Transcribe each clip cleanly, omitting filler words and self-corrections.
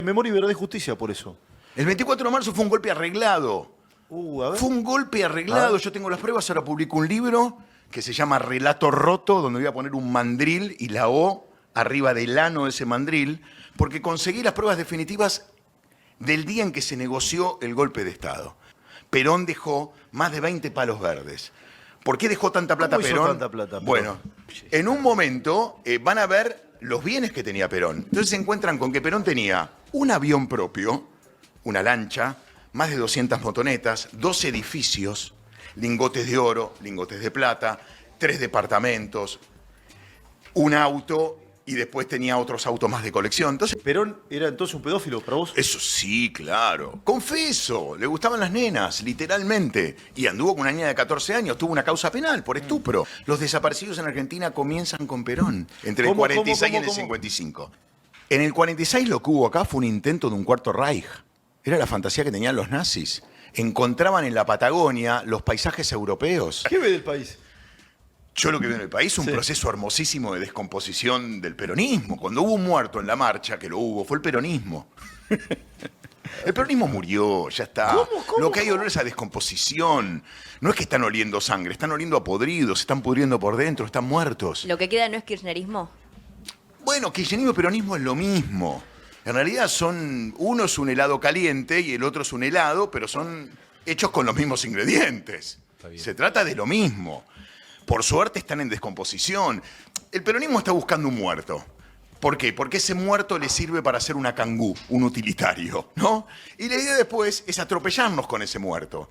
Memoria y Verdad y Justicia por eso. El 24 de marzo fue un golpe arreglado. A ver. Fue un golpe arreglado. Yo tengo las pruebas, ahora publico un libro que se llama Relato Roto, donde voy a poner un mandril y la O arriba del ano de ese mandril, porque conseguí las pruebas definitivas del día en que se negoció el golpe de Estado. Perón dejó más de 20 palos verdes. ¿Por qué dejó tanta plata ¿Cómo hizo Perón? tanta plata, Perón? Bueno, en un momento van a ver los bienes que tenía Perón. Entonces se encuentran con que Perón tenía un avión propio, una lancha, más de 200 motonetas, 2 edificios, lingotes de oro, lingotes de plata, 3 departamentos, un auto y después tenía otros autos más de colección. Entonces, ¿Perón era entonces un pedófilo para vos? eso sí, claro. Confeso, le gustaban las nenas, literalmente. Y anduvo con una niña de 14 años, tuvo una causa penal por estupro. Los desaparecidos en Argentina comienzan con Perón, entre el 46 y el 55. En el 46 lo que hubo acá fue un intento de un cuarto Reich. Era la fantasía que tenían los nazis. Encontraban en la Patagonia los paisajes europeos. ¿Qué ve del país? Yo lo que veo en el país es un proceso hermosísimo de descomposición del peronismo. Cuando hubo un muerto en la marcha, que lo hubo, fue el peronismo. El peronismo murió, ya está. Lo que hay olor es a descomposición. No es que están oliendo sangre, están oliendo a podridos, se están pudriendo por dentro, están muertos. ¿Lo que queda no es kirchnerismo? Bueno, kirchnerismo y peronismo es lo mismo. En realidad son, uno es un helado caliente y el otro es un helado, pero son hechos con los mismos ingredientes. Se trata de lo mismo. Por suerte están en descomposición. El peronismo está buscando un muerto. ¿Por qué? Porque ese muerto le sirve para hacer una cangú, un utilitario, ¿no? Y la idea después es atropellarnos con ese muerto.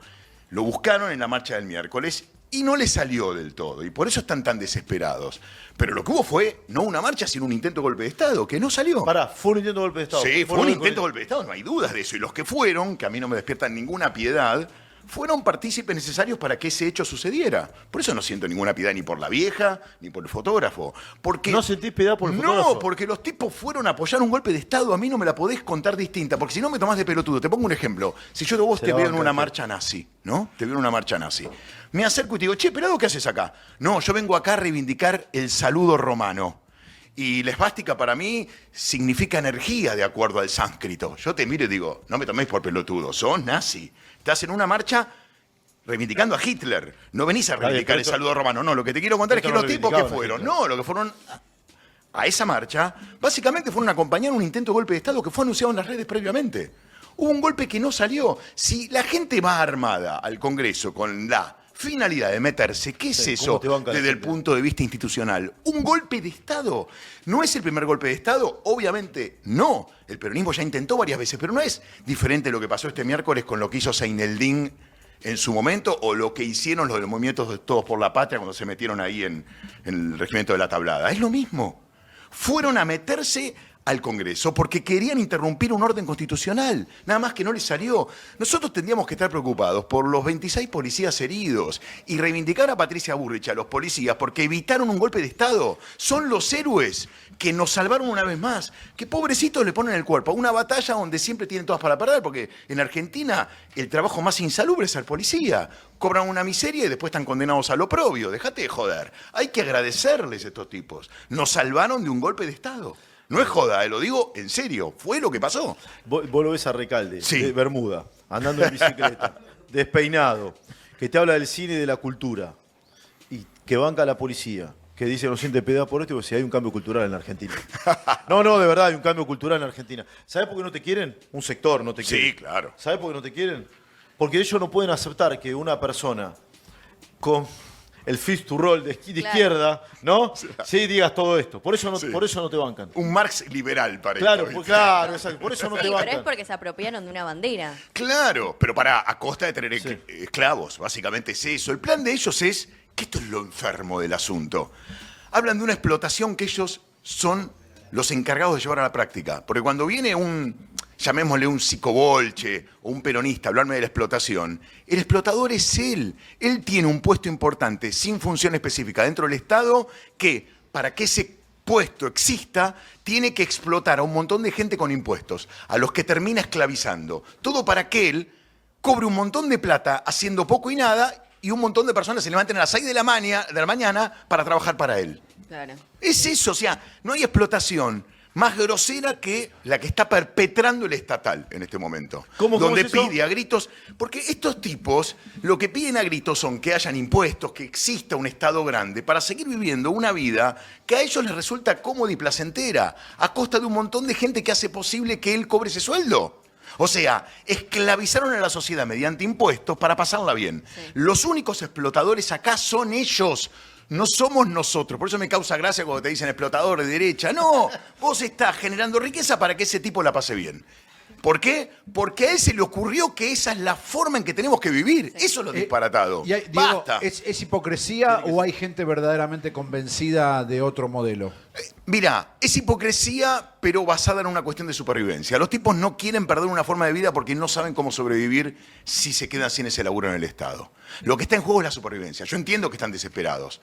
Lo buscaron en la marcha del miércoles y no le salió del todo. Y por eso están tan desesperados. Pero lo que hubo fue no una marcha, sino un intento de golpe de Estado, que no salió. Pará, fue un intento de golpe de Estado. Sí, fue un intento de golpe de Estado, no hay dudas de eso. Y los que fueron, que a mí no me despiertan ninguna piedad, fueron partícipes necesarios para que ese hecho sucediera. Por eso no siento ninguna piedad ni por la vieja, ni por el fotógrafo. Porque, ¿No sentís piedad por el fotógrafo? No, porque los tipos fueron a apoyar un golpe de Estado. A mí no me la podés contar distinta, porque si no me tomás de pelotudo. Te pongo un ejemplo. Si yo de vos te veo en una marcha nazi, ¿no? Te veo en una marcha nazi. Me acerco y te digo, che, pelado, ¿qué haces acá? No, yo vengo acá a reivindicar el saludo romano. Y la esvástica para mí significa energía de acuerdo al sánscrito. Yo te miro y digo, no me toméis por pelotudo, sos nazi. Estás en una marcha reivindicando a Hitler. No venís a reivindicar el saludo romano. No, lo que te quiero contar es que los tipos que fueron, no, lo que fueron a esa marcha, básicamente fueron a acompañar un intento de golpe de Estado que fue anunciado en las redes previamente. Hubo un golpe que no salió. Si la gente va armada al Congreso con la finalidad de meterse, ¿qué es eso desde el punto de vista institucional? ¿Un golpe de Estado? ¿No es el primer golpe de Estado? Obviamente no. El peronismo ya intentó varias veces, pero no es diferente lo que pasó este miércoles con lo que hizo Seineldín en su momento o lo que hicieron los del movimiento de Todos por la Patria cuando se metieron ahí en el regimiento de la Tablada. Es lo mismo. Fueron a meterse al Congreso porque querían interrumpir un orden constitucional, nada más que no les salió. Nosotros tendríamos que estar preocupados por los 26 policías heridos y reivindicar a Patricia Bullrich, a los policías, porque evitaron un golpe de Estado. Son los héroes que nos salvaron una vez más. Que pobrecitos le ponen el cuerpo a una batalla donde siempre tienen todas para perder, porque en Argentina el trabajo más insalubre es al policía. Cobran una miseria y después están condenados al oprobio. Dejate de joder. Hay que agradecerles a estos tipos. Nos salvaron de un golpe de Estado. No es joda, lo digo en serio, fue lo que pasó. Vos lo ves a Recalde, sí, de Bermuda, andando en bicicleta, despeinado, que te habla del cine y de la cultura, y que banca a la policía, que dice no siente piedad por esto, y si hay un cambio cultural en la Argentina. No, de verdad, hay un cambio cultural en la Argentina. ¿Sabés por qué no te quieren? Un sector no te quiere. Sí, claro. ¿Sabés por qué no te quieren? Porque ellos no pueden aceptar que una persona con el fist to roll de izquierda, ¿no? Sí, digas todo esto. Por eso no te bancan. Un Marx liberal, parece. Claro, exacto. Por eso no te bancan. Pero es porque se apropiaron de una bandera. Claro, pero a costa de tener esclavos, básicamente es eso. El plan de ellos es, que esto es lo enfermo del asunto. Hablan de una explotación que ellos son los encargados de llevar a la práctica. Porque cuando viene llamémosle un psicobolche o un peronista a hablarme de la explotación, el explotador es él. Él tiene un puesto importante, sin función específica, dentro del Estado, que para que ese puesto exista, tiene que explotar a un montón de gente con impuestos, a los que termina esclavizando. Todo para que él cobre un montón de plata haciendo poco y nada, y un montón de personas se levanten a las 6 de la mañana para trabajar para él. Claro. Es eso, o sea, no hay explotación más grosera que la que está perpetrando el estatal en este momento. ¿Cómo donde es eso? pide a gritos, porque estos tipos lo que piden a gritos son que hayan impuestos, que exista un Estado grande para seguir viviendo una vida que a ellos les resulta cómoda y placentera, a costa de un montón de gente que hace posible que él cobre ese sueldo. O sea, esclavizaron a la sociedad mediante impuestos para pasarla bien. Sí. Los únicos explotadores acá son ellos. No somos nosotros. Por eso me causa gracia cuando te dicen explotador de derecha. No, vos estás generando riqueza para que ese tipo la pase bien. ¿Por qué? Porque a él se le ocurrió que esa es la forma en que tenemos que vivir. Eso es lo disparatado. Y Diego, Basta. ¿es hipocresía o hay gente verdaderamente convencida de otro modelo? Mira, es hipocresía, pero basada en una cuestión de supervivencia. Los tipos no quieren perder una forma de vida porque no saben cómo sobrevivir si se quedan sin ese laburo en el Estado. Lo que está en juego es la supervivencia. Yo entiendo que están desesperados.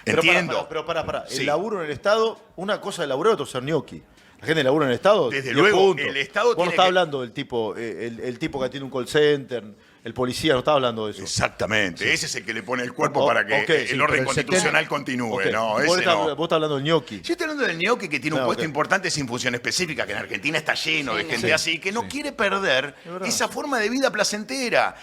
Entiendo. Pero para. Sí. El laburo en el Estado, una cosa es laburar, otra es ser gnocchi. La gente labura en el Estado. Desde 10 luego, puntos. el Estado Vos no tiene estás que- hablando del tipo, el tipo que tiene un call center, el policía, no está hablando de eso. Exactamente. Ese es el que le pone el cuerpo Oh, para que ok, el sí, orden pero el constitucional 70 continúe. Ok, No, vos, ese estás, no. vos estás hablando del gnocchi. Yo estoy hablando del gnocchi que tiene un Ah, puesto ok. importante sin función específica, que en Argentina está lleno de Sí, gente sí. así, que no quiere perder verdad. esa forma de vida placentera.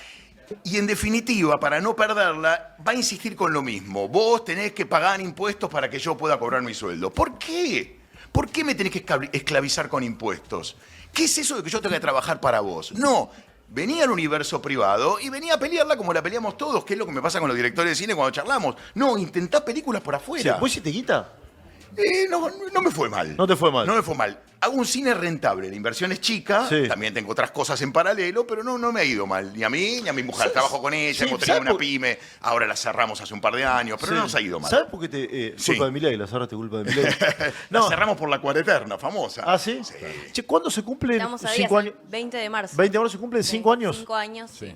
Y en definitiva, para no perderla, va a insistir con lo mismo. Vos tenés que pagar impuestos para que yo pueda cobrar mi sueldo. ¿Por qué? ¿Por qué me tenés que esclavizar con impuestos? ¿Qué es eso de que yo tenga que trabajar para vos? No. Venía al universo privado y venía a pelearla como la peleamos todos, que es lo que me pasa con los directores de cine cuando charlamos. No, intentá películas por Sí, afuera. ¿Vos hiciste guita? No me fue mal. No te fue mal. No me fue mal. Hago un cine rentable, la inversión es chica, Sí. también tengo otras cosas en paralelo, pero no me ha ido mal. Ni a mí, ni a mi mujer. Sí, Trabajo con ella, sí, hemos tenido ¿sabes una por- pyme, ahora la cerramos hace un par de años, pero no nos ha ido mal. ¿Sabes por qué te. Sí. Culpa de mi ley, la cerraste culpa de mi ley. La cerramos por la cuareterna, famosa. ¿Ah, sí? Che, ¿cuándo se cumplen Estamos a 5 días, años? 20 de marzo. 20 ahora se cumplen 5 años. 5 años, sí.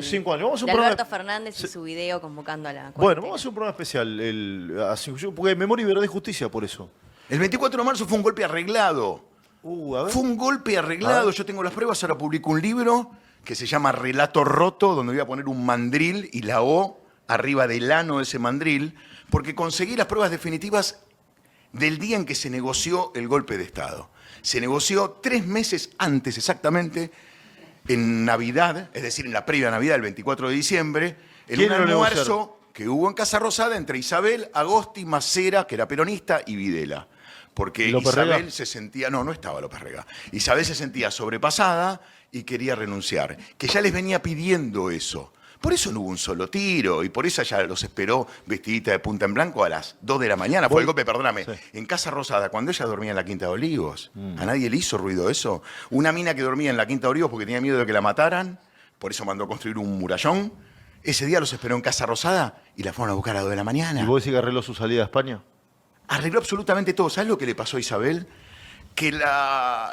Cinco años. Vamos a un de programa- Alberto Fernández y su video convocando a la Bueno, cuarentena. vamos a hacer un programa especial. Porque Memoria y Verdad y Justicia, por eso. El 24 de marzo fue un golpe arreglado. A ver. Fue un golpe A arreglado. ver. Yo tengo las pruebas, ahora publico un libro que se llama Relato Roto, donde voy a poner un mandril y la O arriba del ano de ese mandril, porque conseguí las pruebas definitivas del día en que se negoció el golpe de Estado. Se negoció 3 meses antes exactamente, en Navidad, es decir, en la previa Navidad, el 24 de diciembre, en un ¿Quién lo almuerzo negociaron? que hubo en Casa Rosada entre Isabel, Agosti, Macera, que era peronista, y Videla. Porque ¿Y López Isabel Rega? se sentía, no estaba López Rega. Isabel se sentía sobrepasada y quería renunciar. Que ya les venía pidiendo eso. Por eso no hubo un solo tiro y por eso ella los esperó vestidita de punta en blanco a las 2 de la mañana. Fue el golpe, perdóname, Sí. en Casa Rosada, cuando ella dormía en la Quinta de Olivos. ¿A nadie le hizo ruido eso? Una mina que dormía en la Quinta de Olivos porque tenía miedo de que la mataran, por eso mandó a construir un murallón. Ese día los esperó en Casa Rosada y la fueron a buscar a las 2 de la mañana. ¿Y vos decís que arregló su salida a España? Arregló absolutamente todo. ¿Sabes lo que le pasó a Isabel? Que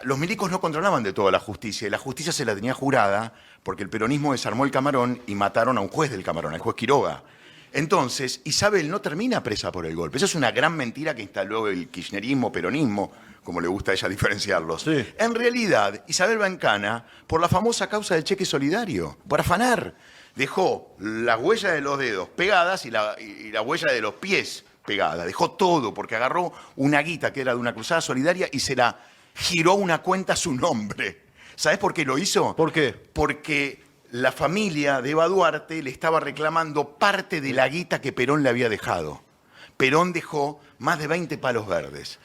los milicos no controlaban de toda la justicia, y la justicia se la tenía jurada porque el peronismo desarmó el Camarón y mataron a un juez del Camarón, al juez Quiroga. Entonces, Isabel no termina presa por el golpe. Esa es una gran mentira que instaló el kirchnerismo, peronismo, como le gusta a ella diferenciarlos. Sí. En realidad, Isabel va en cana por la famosa causa del cheque solidario, por afanar. Dejó la huella de los dedos pegadas y la huella de los pies pegada. Dejó todo porque agarró una guita que era de una cruzada solidaria y se la giró a una cuenta a su nombre. ¿Sabes por qué lo hizo? ¿Por qué? Porque la familia de Eva Duarte le estaba reclamando parte de la guita que Perón le había dejado. Perón dejó más de 20 palos verdes.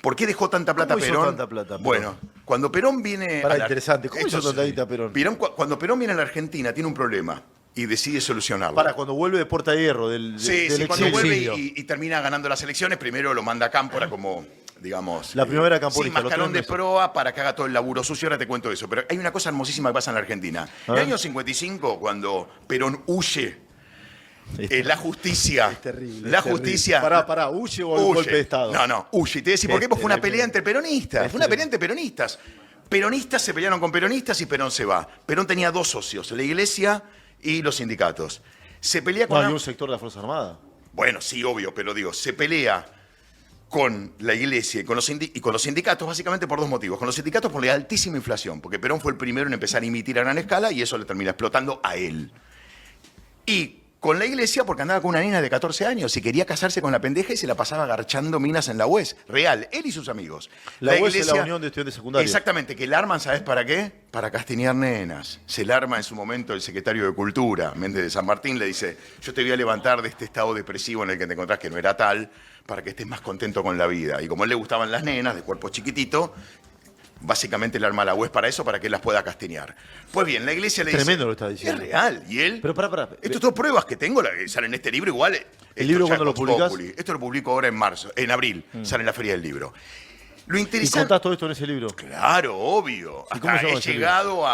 ¿Por qué dejó tanta plata ¿Cómo hizo Perón? tanta plata Perón? Bueno, cuando Perón viene... Pará, a la- interesante. ¿Cómo hizo Esto tanta sí. guita Perón? Cuando Perón viene a la Argentina tiene un problema y decide solucionarlo. Para cuando vuelve de Puerta de Hierro, del Sí, del sí, cuando exilio. vuelve y termina ganando las elecciones, primero lo manda a Cámpora como, digamos... La primavera camporista, Sin los mascarón 3 de meses. proa para que haga todo el laburo sucio, ahora te cuento eso. Pero hay una cosa hermosísima que pasa en la Argentina. En el ver. año 55, cuando Perón huye, Es la justicia... Es terrible. La es terrible. justicia... Pará, ¿huye o un Huye. golpe de Estado? No, huye. Y te voy a decir por qué, porque fue una Este, pelea entre peronistas. este, Fue una pelea entre peronistas. Peronistas se pelearon con peronistas y Perón se va. Perón tenía 2 socios, la iglesia y los sindicatos. Se pelea con... No, hay un sector de la Fuerza Armada. Bueno, sí, obvio, pero digo, se pelea con la iglesia y con los sindicatos básicamente por 2 motivos. Con los sindicatos por la altísima inflación, porque Perón fue el primero en empezar a emitir a gran escala y eso le termina explotando a él. Y con la iglesia porque andaba con una nena de 14 años y quería casarse con la pendeja y se la pasaba garchando minas en la UES. Real, él y sus amigos. La UES es la Unión de Estudiantes Secundarios. Exactamente, que la arman, ¿sabes para qué? Para castinear nenas. Se la arma en su momento el secretario de Cultura, Méndez de San Martín, le dice, yo te voy a levantar de este estado depresivo en el que te encontrás que no era tal, para que estés más contento con la vida. Y como a él le gustaban las nenas de cuerpo chiquitito, básicamente le arma a la UES para eso, para que él las pueda castinear. Pues bien, la iglesia le dice... Tremendo lo está diciendo. Es real. Y él... Pero pará. Estas son pruebas que tengo, salen en este libro igual. ¿El libro ya cuándo lo Vox publicás? Populi. Esto lo publico ahora en abril. Sale en la Feria del Libro. Lo ¿Y interesante... contás todo esto en ese libro? Claro, obvio. ¿Y cómo se llama He ese llegado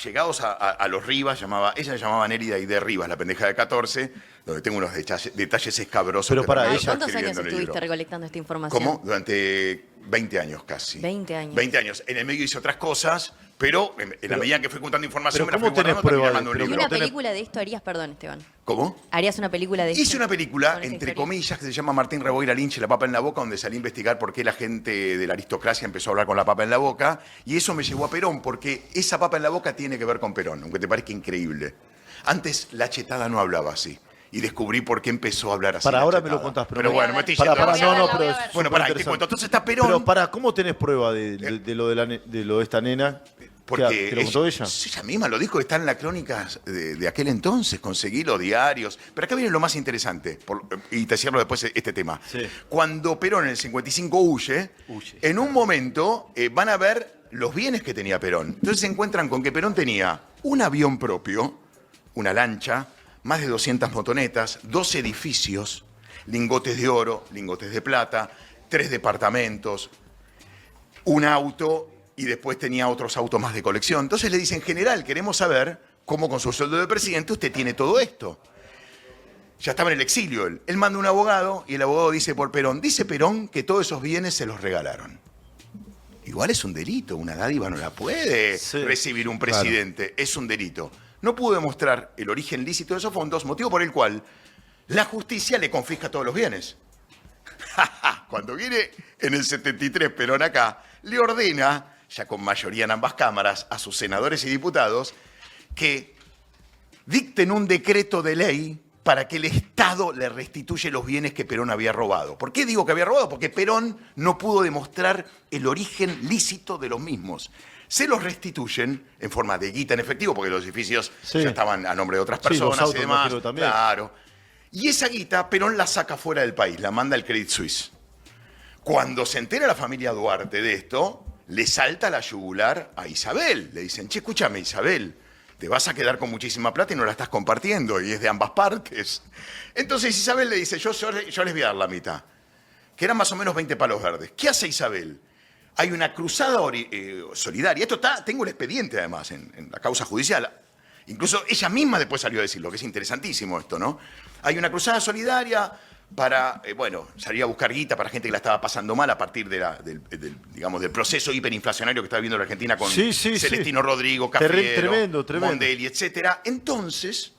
llegados a los Rivas, ella se llamaba Nérida y de Rivas, la pendeja de 14, donde tengo unos detalles escabrosos. Pero que para también ella- estoy ¿Cuántos años escribiendo en el estuviste libro. recolectando esta información? ¿Cómo? Durante 20 años casi. 20 años. 20 años. En el medio hice otras cosas, pero en la medida que fui contando información, pero me la fui ¿cómo tenés guardando, terminé prueba de- armando un pero ¿Y libro. una tenés- película de esto harías? Perdón, Esteban. ¿Cómo? ¿Harías una película de esto? Hice una película, con esta entre historia? comillas, que se llama Martín Reboira Lynch, La papa en la boca, donde salí a investigar por qué la gente de la aristocracia empezó a hablar con la papa en la boca, y eso me llevó a Perón, porque esa papa en la boca tiene que ver con Perón, aunque te parezca increíble. Antes la chetada no hablaba así, y descubrí por qué empezó a hablar así. Para la ahora me chetada. lo contás, pero Pero me- bueno, me estoy Pará, yendo pará, demasiado. no, la pero voy a es ver. Bueno, pará, y te superinteresante. cuento. Entonces está Perón. Pero para, ¿cómo tenés prueba de lo de esta nena? Porque ¿Te lo contó ella? Ella misma lo dijo, está en las crónicas de aquel entonces, conseguí los diarios. Pero acá viene lo más interesante, y te cierro después este tema. Sí. Cuando Perón en el 55 huye. En un momento van a ver los bienes que tenía Perón. Entonces se encuentran con que Perón tenía un avión propio, una lancha, más de 200 motonetas, 2 edificios, lingotes de oro, lingotes de plata, 3 departamentos, un auto y después tenía otros autos más de colección. Entonces le dicen, general, queremos saber cómo con su sueldo de presidente usted tiene todo esto. Ya estaba en el exilio él. Él manda un abogado y el abogado dice por Perón, dice Perón que todos esos bienes se los regalaron. Igual es un delito, una dádiva no la puede Sí, recibir un presidente, es un delito. No pudo demostrar el origen lícito de esos fondos, motivo por el cual la justicia le confisca todos los bienes. Cuando viene en el 73 Perón acá, le ordena, ya con mayoría en ambas cámaras, a sus senadores y diputados, que dicten un decreto de ley para que el Estado le restituya los bienes que Perón había robado. ¿Por qué digo que había robado? Porque Perón no pudo demostrar el origen lícito de los mismos. Se los restituyen en forma de guita en efectivo, porque los edificios Sí. ya estaban a nombre de otras Sí, los personas autos y demás. imagino también. Claro. Y esa guita Perón la saca fuera del país, la manda al Credit Suisse. Cuando se entera la familia Duarte de esto, le salta la yugular a Isabel. Le dicen, che, escúchame, Isabel, te vas a quedar con muchísima plata y no la estás compartiendo, y es de ambas partes. Entonces Isabel le dice, yo les voy a dar la mitad, que eran más o menos 20 palos verdes. ¿Qué hace Isabel? Hay una cruzada solidaria. Esto tengo el expediente además en la causa judicial. Incluso ella misma después salió a decirlo, que es interesantísimo esto, ¿no? Hay una cruzada solidaria para, salir a buscar guita para gente que la estaba pasando mal a partir del proceso hiperinflacionario que estaba viviendo la Argentina con Sí, sí, Celestino sí. Rodrigo, Cafiero, Tremendo. Mondelli, etcétera. Entonces,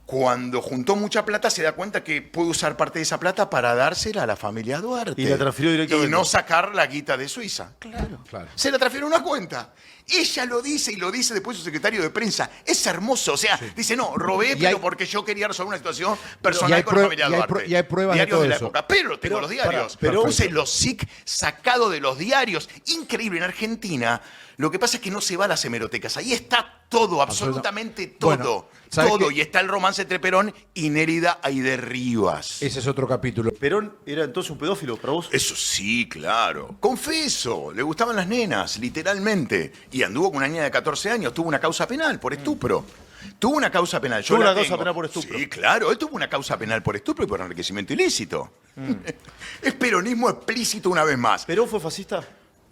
cuando juntó mucha plata, se da cuenta que puede usar parte de esa plata para dársela a la familia Duarte. Y la transfirió directamente. Y no sacar la guita de Suiza. Claro. Se la transfirió a una cuenta. Ella lo dice y lo dice después su secretario de prensa. Es hermoso. O sea, dice, no, robé, pero porque yo quería resolver una situación Y personal hay con la prue- familia y hay Duarte. prue- y hay pruebas de diarios todo la eso. época. Pero tengo Pero, los diarios. pará, pero- Puse los SIC sacado de los diarios. Increíble. En Argentina, lo que pasa es que no se va a las hemerotecas. Ahí está todo, absolutamente todo. Bueno, ¿sabes todo. qué? Y está el romance entre Perón y Nérida y de Rivas. Ese es otro capítulo. ¿Perón era entonces un pedófilo para vos? Eso sí, claro. Confeso, le gustaban las nenas, literalmente. Y anduvo con una niña de 14 años, tuvo una causa penal por estupro. Tuvo una causa penal. Yo Tuvo la una causa tengo. penal por estupro. Sí, claro, él tuvo una causa penal por estupro y por enriquecimiento ilícito. Es peronismo explícito una vez más. ¿Perón fue fascista?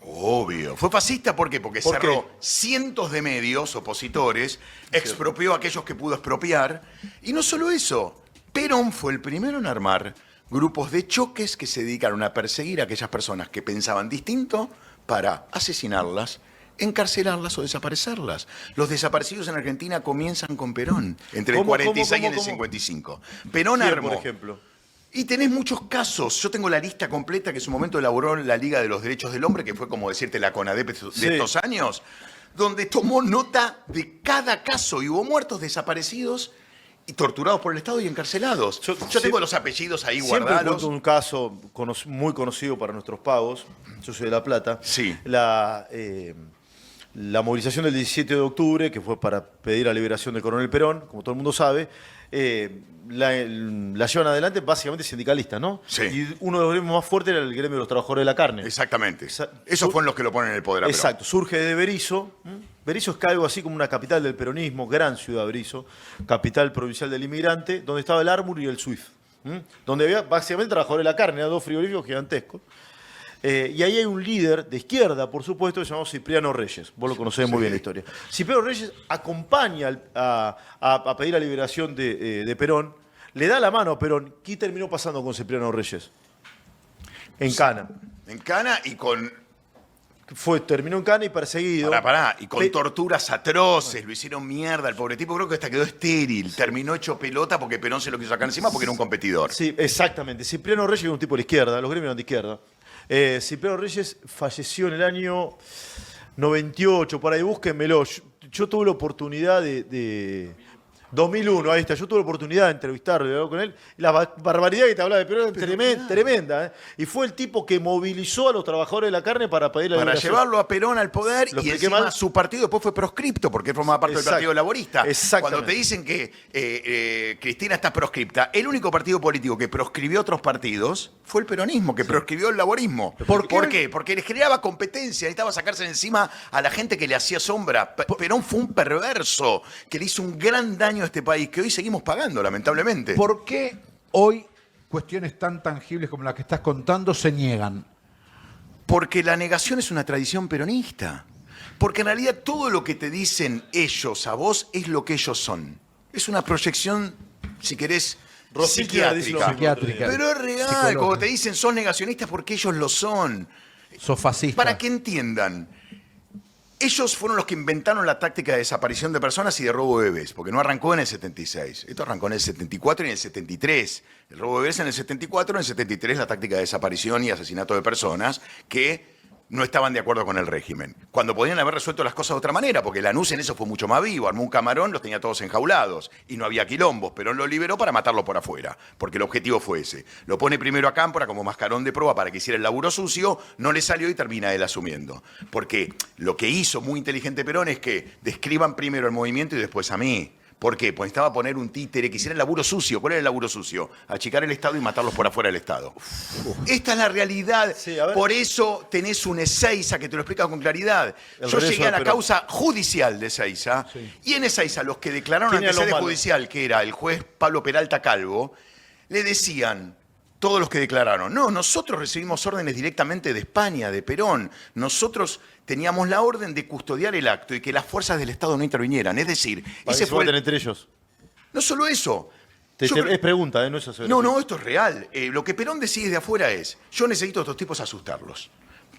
Obvio. ¿Fue fascista por qué? Porque ¿Por cerró qué? cientos de medios opositores, expropió a aquellos que pudo expropiar. Y no solo eso, Perón fue el primero en armar grupos de choques que se dedicaron a perseguir a aquellas personas que pensaban distinto para asesinarlas, encarcelarlas o desaparecerlas. Los desaparecidos en Argentina comienzan con Perón, entre el ¿Cómo, 46 y cómo? el 55. Perón ¿Quién, armó... por ejemplo? Y tenés muchos casos. Yo tengo la lista completa que en su momento elaboró la Liga de los Derechos del Hombre, que fue como decirte la CONADEP de Sí. estos años, donde tomó nota de cada caso y hubo muertos, desaparecidos y torturados por el Estado y encarcelados. Yo tengo los apellidos ahí Siempre guardados. cuento un caso muy conocido para nuestros pagos. Yo soy de La Plata. Sí. La movilización del 17 de octubre, que fue para pedir la liberación del coronel Perón, como todo el mundo sabe, la llevan adelante básicamente sindicalistas, ¿no? Sí. Y uno de los gremios más fuertes era el gremio de los trabajadores de la carne. Exactamente. Esos fueron los que lo ponen en el poder a Perón. Exacto, surge de Berisso. Berisso es algo así como una capital del peronismo, gran ciudad Berisso, capital provincial del inmigrante, donde estaba el Armour y el Swift, donde había básicamente trabajadores de la carne, eran dos frigoríficos gigantescos. Y ahí hay un líder de izquierda, por supuesto, llamado Cipriano Reyes. Vos lo conocés muy bien la historia. Cipriano Reyes acompaña a pedir la liberación de Perón, le da la mano a Perón. ¿Qué terminó pasando con Cipriano Reyes? En Cana. En Cana y con... Terminó en Cana y perseguido. Pará. Y con torturas atroces, lo hicieron mierda. El pobre tipo creo que hasta quedó estéril. Terminó hecho pelota porque Perón se lo quiso sacar encima porque era un competidor. Sí, exactamente. Cipriano Reyes era un tipo de la izquierda, los gremios eran de izquierda. Cipriano Reyes falleció en el año 98, por ahí búsquenmelo. Yo tuve la oportunidad de 2001, ahí está. Yo tuve la oportunidad de entrevistarlo y hablar con él. La barbaridad que te hablaba de Perón era tremenda. Y fue el tipo que movilizó a los trabajadores de la carne para pedir la liberación. Llevarlo a Perón al poder Lo y expliqué encima mal. su partido después fue proscripto porque él formaba parte del Exacto. Partido Laborista. Exactamente. Cuando te dicen que Cristina está proscripta, el único partido político que proscribió otros partidos fue el peronismo, que proscribió el laborismo. ¿Por qué? Porque les generaba competencia, necesitaba sacarse de encima a la gente que le hacía sombra. Perón fue un perverso que le hizo un gran daño a este país que hoy seguimos pagando, lamentablemente. ¿Por qué hoy cuestiones tan tangibles como las que estás contando se niegan? Porque la negación es una tradición peronista. Porque en realidad todo lo que te dicen ellos a vos es lo que ellos son. Es una proyección, si querés, Psiquiátrica. Pero es real. Psicológica. Como te dicen, son negacionistas porque ellos lo son. Sos fascista. Para que entiendan. Ellos fueron los que inventaron la táctica de desaparición de personas y de robo de bebés, porque no arrancó en el 76. Esto arrancó en el 74 y en el 73. El robo de bebés en el 74, en el 73 la táctica de desaparición y asesinato de personas que no estaban de acuerdo con el régimen. Cuando podían haber resuelto las cosas de otra manera, porque Lanús en eso fue mucho más vivo, armó un camarón, los tenía todos enjaulados y no había quilombos. Perón lo liberó para matarlo por afuera, porque el objetivo fue ese. Lo pone primero a Cámpora como mascarón de prueba para que hiciera el laburo sucio, no le salió y termina él asumiendo. Porque lo que hizo muy inteligente Perón es que describan primero el movimiento y después a mí. ¿Por qué? Pues necesitaba poner un títere que hiciera el laburo sucio. ¿Cuál era el laburo sucio? Achicar el Estado y matarlos por afuera del Estado. Esta es la realidad. Sí, a ver. Por eso tenés un Ezeiza que te lo explica con claridad. El Yo regreso llegué a de la Perón. causa judicial de Ezeiza. Y en Ezeiza los que declararon Tiene a lo antecedente malo. judicial, que era el juez Pablo Peralta Calvo, le decían... Todos los que declararon, no, nosotros recibimos órdenes directamente de España, de Perón. Nosotros teníamos la orden de custodiar el acto y que las fuerzas del Estado no intervinieran. Es decir, ese fue el... entre ellos. No solo eso. Yo creo- Es pregunta, no es aseveración. no, esto es real. Lo que Perón decide de afuera es, yo necesito a estos tipos asustarlos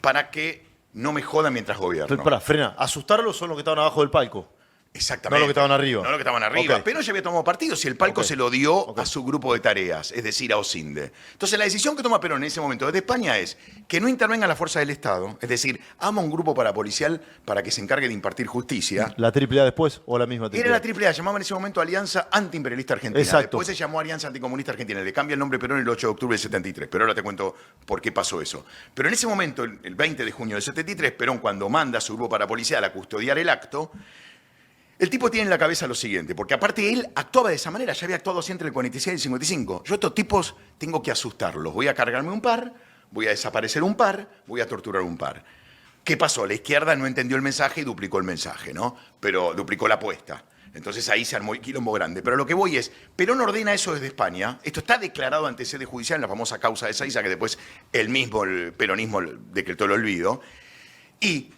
para que no me jodan mientras gobierno. Pará, frena. Asustarlos son los que estaban abajo del palco. Exactamente. No los que estaban arriba. No los que estaban arriba. Ok. Perón ya había tomado partido si el palco Ok. se lo dio Ok. a su grupo de tareas, es decir, a Osinde. Entonces la decisión que toma Perón en ese momento desde España es que no intervenga la fuerza del Estado, es decir, ama un grupo parapolicial para que se encargue de impartir justicia. ¿La AAA después o la misma AAA? Era la AAA, llamaban en ese momento Alianza Antiimperialista Argentina. Exacto. Después se llamó Alianza Anticomunista Argentina. Le cambia el nombre Perón el 8 de octubre del 73. Pero ahora te cuento por qué pasó eso. Pero en ese momento, el 20 de junio del 73, Perón, cuando manda a su grupo parapolicial a custodiar el acto, el tipo tiene en la cabeza lo siguiente, porque aparte él actuaba de esa manera, ya había actuado así entre el 46 y el 55. Yo a estos tipos tengo que asustarlos. Voy a cargarme un par, voy a desaparecer un par, voy a torturar un par. ¿Qué pasó? La izquierda no entendió el mensaje y duplicó el mensaje, ¿no? Pero duplicó la apuesta. Entonces ahí se armó el quilombo grande. Pero lo que voy es, Perón ordena eso desde España. Esto está declarado ante sede judicial en la famosa causa de Ezeiza, que después el peronismo decretó el olvido. Y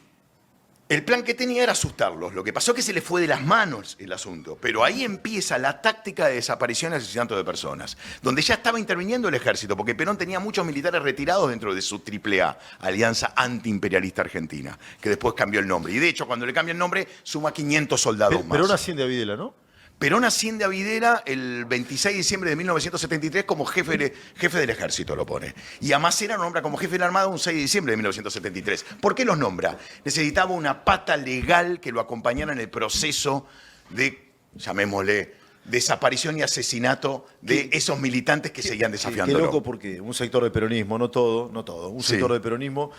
el plan que tenía era asustarlos. Lo que pasó es que se le fue de las manos el asunto. Pero ahí empieza la táctica de desaparición y asesinato de personas, donde ya estaba interviniendo el ejército, porque Perón tenía muchos militares retirados dentro de su AAA, Alianza Antiimperialista Argentina, que después cambió el nombre. Y de hecho, cuando le cambia el nombre, suma 500 soldados más. Perón asciende a Videla, ¿no? Perón asciende a Videla el 26 de diciembre de 1973 como jefe del ejército, lo pone. Y a Macera lo nombra como jefe de la Armada un 6 de diciembre de 1973. ¿Por qué los nombra? Necesitaba una pata legal que lo acompañara en el proceso de, llamémosle, desaparición y asesinato de esos militantes que seguían Qué desafiándolo. loco porque un sector del peronismo, no todo, un Sí. sector del peronismo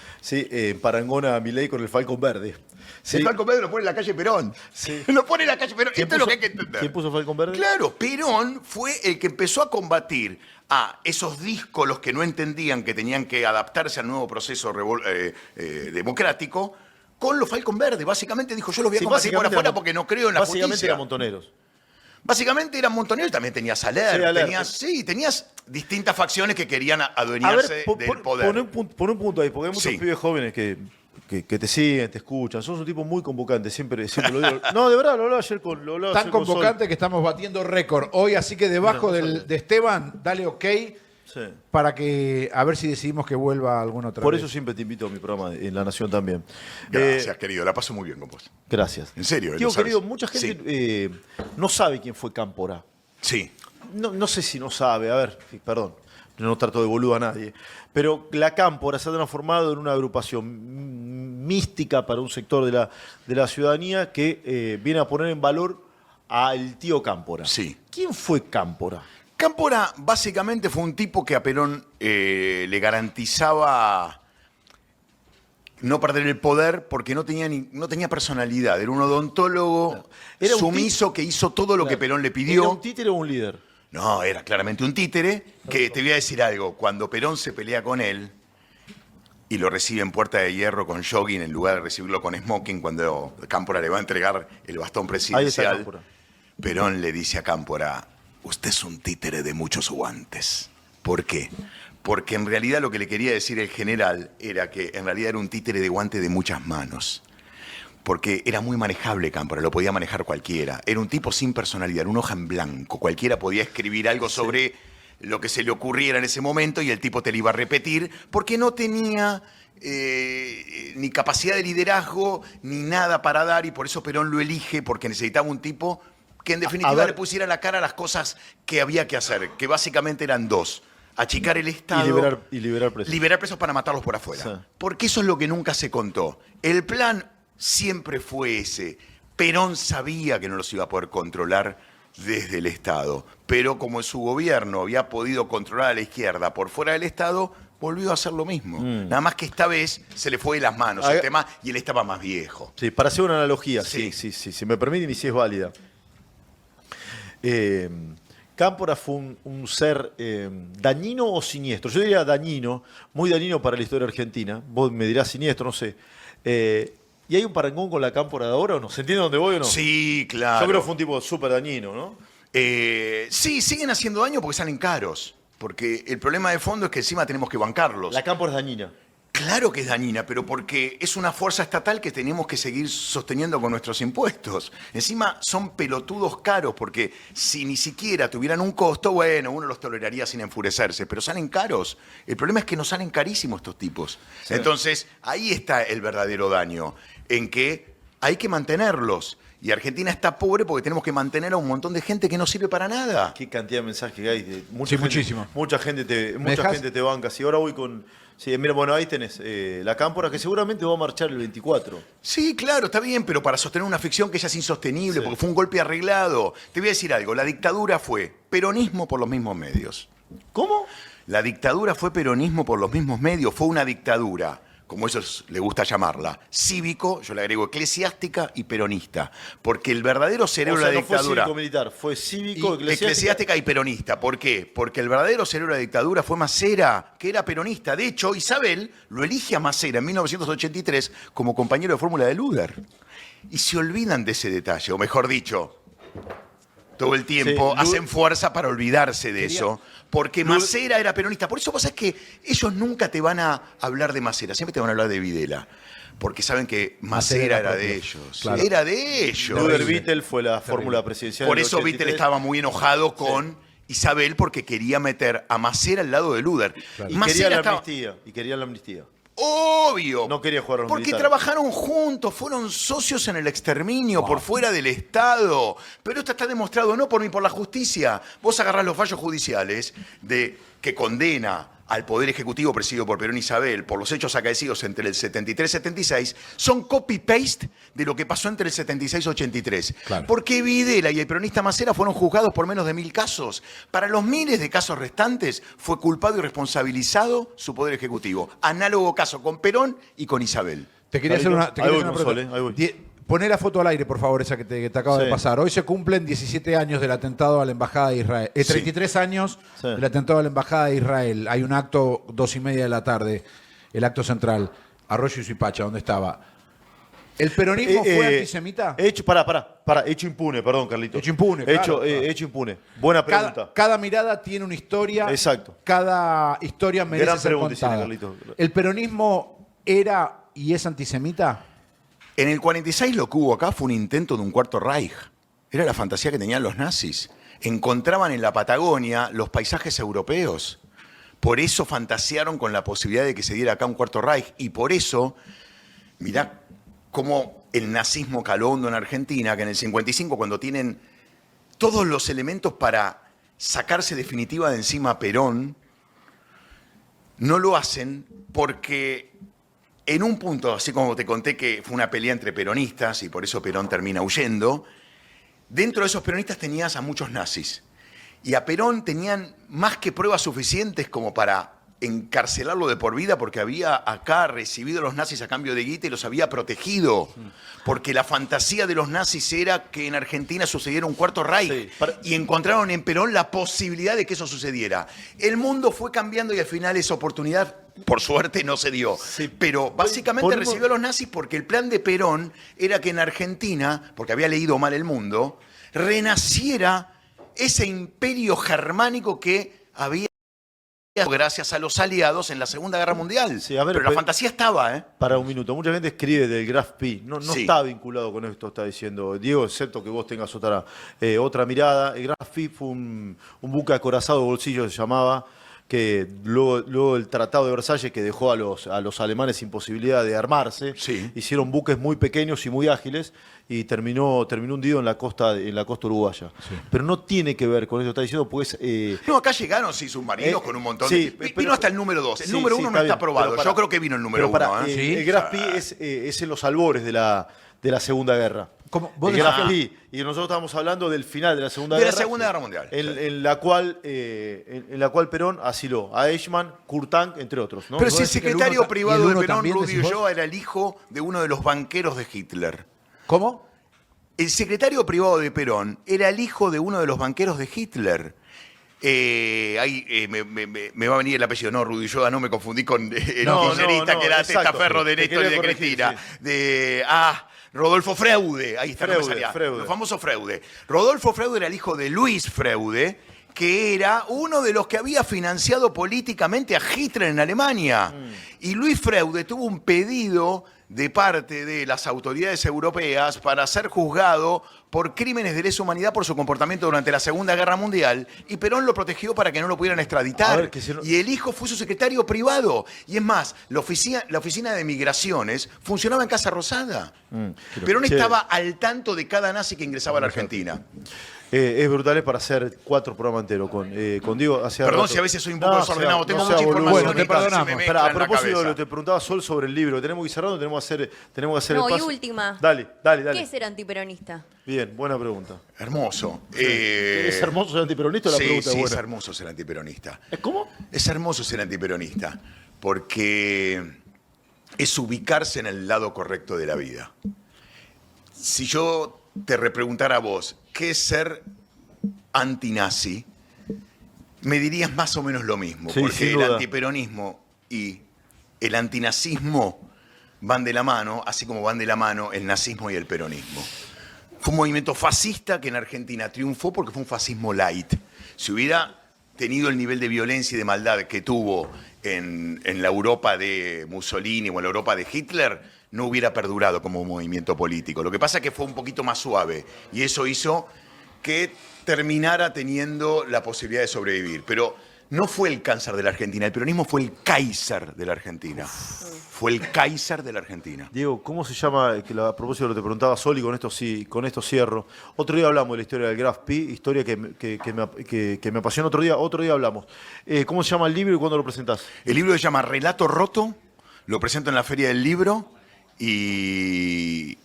parangona a Milei con el Falcon Verde. Sí. El Falcon Verde lo pone en la calle Perón. Sí. Lo pone en la calle Perón. ¿Quién Esto es lo puso- que hay que entender. ¿Quién puso Falcon Verde? Claro, Perón fue el que empezó a combatir a esos díscolos que no entendían que tenían que adaptarse al nuevo proceso democrático con los Falcon Verde. Básicamente dijo, yo los voy a Sí, combatir por básicamente afuera eran- porque no creo en la Básicamente justicia. eran montoneros. Básicamente eran montoneros, también tenías Aler, Sí, Aler. tenías distintas facciones que querían A adueñarse ver, del poder. pon un punto ahí, porque hay muchos Sí. pibes jóvenes que te siguen, te escuchan. Sos un tipo muy convocante, siempre lo digo. No, de verdad, lo hablaba ayer con lo hablaba Tan ayer con Sol. convocante que estamos batiendo récord hoy, así que debajo de Esteban, dale ok Sí. para que a ver si decidimos que vuelva alguna otra Por vez. eso siempre te invito a mi programa en La Nación también. Gracias, querido, la paso muy bien con vos. Gracias. En serio, Digo, lo sabes. querido, mucha gente no sabe quién fue Cámpora. Sí. No sé si no sabe, a ver, perdón, no trato de boludo a nadie, pero la Cámpora se ha transformado en una agrupación mística para un sector de la ciudadanía que viene a poner en valor al tío Cámpora. Sí. ¿Quién fue Cámpora? Cámpora básicamente fue un tipo que a Perón le garantizaba no perder el poder porque no tenía personalidad. Era un odontólogo Era un sumiso que hizo todo lo que Perón le ¿Era pidió. un títere o un líder? No, era claramente un títere que, te voy a decir algo, cuando Perón se pelea con él y lo recibe en Puerta de Hierro con jogging en lugar de recibirlo con smoking cuando Cámpora le va a entregar el bastón Ahí está presidencial, Cámpora. Perón le dice a Cámpora, usted es un títere de muchos guantes. ¿Por qué? Porque en realidad lo que le quería decir el general era que en realidad era un títere de guante de muchas manos. Porque era muy manejable Cámpora, lo podía manejar cualquiera. Era un tipo sin personalidad, era una hoja en blanco. Cualquiera podía escribir algo sobre lo que se le ocurriera en ese momento y el tipo te lo iba a repetir porque no tenía ni capacidad de liderazgo ni nada para dar y por eso Perón lo elige porque necesitaba un tipo que en definitiva ver. le pusiera la cara a las cosas que había que hacer, que básicamente eran dos. Achicar el Estado Y liberar presos. liberar presos para matarlos por afuera. Sí. Porque eso es lo que nunca se contó. El plan siempre fue ese. Perón sabía que no los iba a poder controlar desde el Estado. Pero como en su gobierno había podido controlar a la izquierda por fuera del Estado, volvió a hacer lo mismo. Nada más que esta vez se le fue de las manos el tema y él estaba más viejo. Sí, para hacer una analogía, Sí. sí, si me permiten y si es válida. Cámpora fue un ser dañino o siniestro. Yo diría dañino, muy dañino para la historia argentina. Vos me dirás siniestro, no sé. ¿Y hay un parangón con la Cámpora de ahora o no? ¿Se entiende dónde voy o no? Sí, claro. Yo creo que fue un tipo súper dañino, ¿no? Sí, siguen haciendo daño porque salen caros. Porque el problema de fondo es que encima tenemos que bancarlos. La Cámpora es dañina. Claro que es dañina, pero porque es una fuerza estatal que tenemos que seguir sosteniendo con nuestros impuestos. Encima son pelotudos caros, porque si ni siquiera tuvieran un costo, bueno, uno los toleraría sin enfurecerse, pero salen caros. El problema es que nos salen carísimos estos tipos. Sí. Entonces, ahí está el verdadero daño, en que hay que mantenerlos. Y Argentina está pobre porque tenemos que mantener a un montón de gente que no sirve para nada. Qué cantidad de mensajes que hay. Mucha Sí, gente, muchísimo. Mucha gente dejás? te banca. Si ahora voy con... Sí, mira, bueno, ahí tenés la Cámpora que seguramente va a marchar el 24. Sí, claro, está bien, pero para sostener una ficción que ya es insostenible, Sí. porque fue un golpe arreglado. Te voy a decir algo, la dictadura fue peronismo por los mismos medios. ¿Cómo? La dictadura fue peronismo por los mismos medios, fue una dictadura, como ellos les gusta llamarla, cívico, yo le agrego eclesiástica y peronista, porque el verdadero cerebro O sea, de la no fue dictadura... cívico-militar, fue cívico, Eclesiástica y peronista. ¿Por qué? Porque el verdadero cerebro de la dictadura fue Macera, que era peronista. De hecho, Isabel lo elige a Macera en 1983 como compañero de fórmula de Luder. Y se olvidan de ese detalle, o mejor dicho, todo el tiempo Sí, hacen fuerza para olvidarse de eso. Porque Luder- Macera era peronista. Por eso pasa es que ellos nunca te van a hablar de Macera, siempre te van a hablar de Videla. Porque saben que Macera era de ellos. Claro. Era de ellos. Luder Vittel fue la fórmula presidencial. Por del eso 83. Vittel estaba muy enojado con Isabel porque quería meter a Macera al lado de Luder. Y Macera querían la estaba- amnistía. Y querían la amnistía. Obvio. No quería jugar a los Porque militares. trabajaron juntos, fueron socios en el exterminio, por fuera del Estado. Pero esto está demostrado no por mí, por la justicia. Vos agarrás los fallos judiciales de que condena al Poder Ejecutivo presidido por Perón y Isabel por los hechos acaecidos entre el 73 y 76 son copy-paste de lo que pasó entre el 76 y 83. Claro. Porque Videla y el peronista Macera fueron juzgados por menos de 1000 casos. Para los miles de casos restantes fue culpado y responsabilizado su Poder Ejecutivo. Análogo caso con Perón y con Isabel. Te quería hacer una, Ahí voy con Sole, ahí voy. Poné la foto al aire, por favor, esa que te acaba Sí. de pasar. Hoy se cumplen 17 años del atentado a la Embajada de Israel. 33 años Sí. del atentado a la Embajada de Israel. Hay un acto 2:30 de la tarde, el acto central, Arroyo y Suipacha, donde estaba. ¿El peronismo fue antisemita? Hecho impune, perdón, Carlito. Hecho impune, claro. Hecho impune. Buena pregunta. Cada mirada tiene una historia. Exacto. Cada historia merece Gran ser pregunta, contada. Carlito. ¿El peronismo era y es antisemita? En el 46 lo que hubo acá fue un intento de un cuarto Reich. Era la fantasía que tenían los nazis. Encontraban en la Patagonia los paisajes europeos. Por eso fantasearon con la posibilidad de que se diera acá un cuarto Reich. Y por eso, mirá cómo el nazismo caló hondo en Argentina, que en el 55, cuando tienen todos los elementos para sacarse definitiva de encima a Perón, no lo hacen porque en un punto, así como te conté que fue una pelea entre peronistas y por eso Perón termina huyendo, dentro de esos peronistas tenías a muchos nazis. Y a Perón tenían más que pruebas suficientes como para encarcelarlo de por vida porque había acá recibido a los nazis a cambio de guita y los había protegido. Porque la fantasía de los nazis era que en Argentina sucediera un cuarto Reich. Sí, Y encontraron en Perón la posibilidad de que eso sucediera. El mundo fue cambiando y al final esa oportunidad, por suerte, no se dio. Sí. Pero básicamente recibió a los nazis porque el plan de Perón era que en Argentina, porque había leído mal el mundo, renaciera ese imperio germánico que había gracias a los aliados en la Segunda Guerra Mundial. Sí, a ver, pero la fantasía estaba, ¿eh? Para un minuto. Mucha gente escribe del Graph Pi. No Sí. está vinculado con esto que está diciendo Diego, excepto que vos tengas otra mirada. El Graph Pi fue un buque acorazado de bolsillo, se llamaba, que luego el Tratado de Versalles, que dejó a los alemanes sin posibilidad de armarse, Sí. hicieron buques muy pequeños y muy ágiles y terminó hundido en la costa uruguaya. Pero no tiene que ver con eso que está diciendo, pues... No, acá llegaron, sí, submarinos con un montón sí, de... pero- Vino hasta el número 2. El Sí, número sí, 1 no está está bien, aprobado. pero para- Yo creo que vino el número pero 1, ¿eh? Sí. El Graph Pi es en los albores de la Segunda Guerra. ¿Cómo? ¿Vos El decís? Graph Pi. Y nosotros estábamos hablando del final de la Segunda De Guerra. la Segunda Guerra Mundial. En la cual Perón asiló a Eichmann, Kurtank, entre otros, ¿no? Pero ¿Vos si el decís que el secretario uno y privado el de uno Perón, también, Rudy decís vos? Ulloa, era el hijo de uno de los banqueros de Hitler. ¿Cómo? El secretario privado de Perón era el hijo de uno de los banqueros de Hitler. Me va a venir el apellido, no, Rudy Ulloa, no me confundí con el No, kirchnerista no, que era exacto. testaferro de Te Néstor y quería de corregir, Cristina. sí. Rodolfo Freude, ahí está, no me Freude, salía. Freude. El famoso Freude. Rodolfo Freude era el hijo de Luis Freude, que era uno de los que había financiado políticamente a Hitler en Alemania. Y Luis Freude tuvo un pedido de parte de las autoridades europeas para ser juzgado por crímenes de lesa humanidad por su comportamiento durante la Segunda Guerra Mundial, y Perón lo protegió para que no lo pudieran A extraditar. ver, que si no- Y el hijo fue su secretario privado. Y es más, la oficina de migraciones funcionaba en Casa Rosada. Perón Che. estaba al tanto de cada nazi que ingresaba a la Argentina. Es brutal para hacer 4 programas enteros con Diego. Perdón si a veces soy un poco desordenado, tengo mucha información Bueno, y te casi se perdonamos. me Espera, mezcla a en la propósito de cabeza. lo que te preguntaba Sol sobre el libro, tenemos que ir cerrando, tenemos que hacer No, el y paso. última. Dale. ¿Qué es ser antiperonista? Bien, buena pregunta. Hermoso. ¿Es hermoso ser antiperonista o la Sí, pregunta sí, es es buena? hermoso ser antiperonista. ¿Cómo? Es hermoso ser antiperonista porque es ubicarse en el lado correcto de la vida. Si yo te repreguntara a vos, ¿qué es ser antinazi? Me dirías más o menos lo mismo, Sí, porque sin el duda. antiperonismo y el antinazismo van de la mano, así como van de la mano el nazismo y el peronismo. Fue un movimiento fascista que en Argentina triunfó porque fue un fascismo light. Si hubiera tenido el nivel de violencia y de maldad que tuvo en la Europa de Mussolini o en la Europa de Hitler, no hubiera perdurado como movimiento político. Lo que pasa es que fue un poquito más suave y eso hizo que terminara teniendo la posibilidad de sobrevivir. Pero no fue el cáncer de la Argentina, el peronismo fue el Kaiser de la Argentina. Fue el Kaiser de la Argentina. Diego, ¿cómo se llama? Que a propósito de lo que te preguntaba Sol, y con esto cierro. Otro día hablamos de la historia del Graf Pi, historia que me apasiona. Otro día hablamos. ¿Cómo se llama el libro y cuándo lo presentás? El libro se llama Relato Roto, lo presento en la Feria del Libro y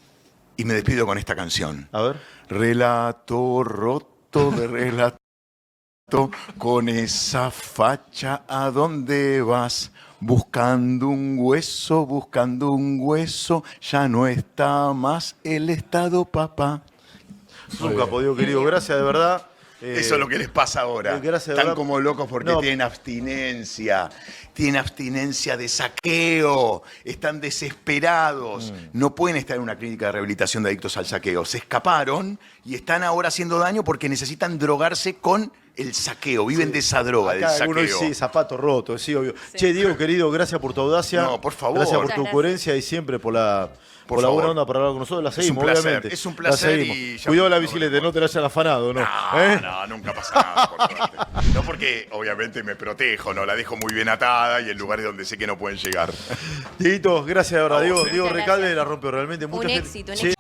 me despido con esta canción. A ver. Relato roto de relato, con esa facha, ¿a dónde vas? Buscando un hueso, ya no está más el Estado, papá. Nunca ha podido, querido. Gracias, de verdad. Eso es lo que les pasa ahora. gracias, de Están verdad. como locos porque No. tienen abstinencia. Tienen abstinencia de saqueo. Están desesperados. No pueden estar en una clínica de rehabilitación de adictos al saqueo. Se escaparon y están ahora haciendo daño porque necesitan drogarse con el saqueo. Viven de esa droga, del Acá alguno saqueo. dice zapato roto, sí, obvio. Che, Diego, querido, gracias por tu audacia. No, por favor. Gracias por Muchas tu gracias. coherencia y siempre por la Por buena favor. onda para hablar con nosotros. La Es un seguimos, placer, obviamente. es un La placer seguimos. y ya- Cuidado la bicicleta, no te la hayan afanado, ¿no? No, nunca pasa nada, por suerte. No porque obviamente me protejo, no, la dejo muy bien atada y en lugares donde sé que no pueden llegar. Dieguito, gracias de verdad. A vos, Diego eh. Diego Muchas Recalde gracias. la rompió realmente. Mucha Un gente- éxito, un Che,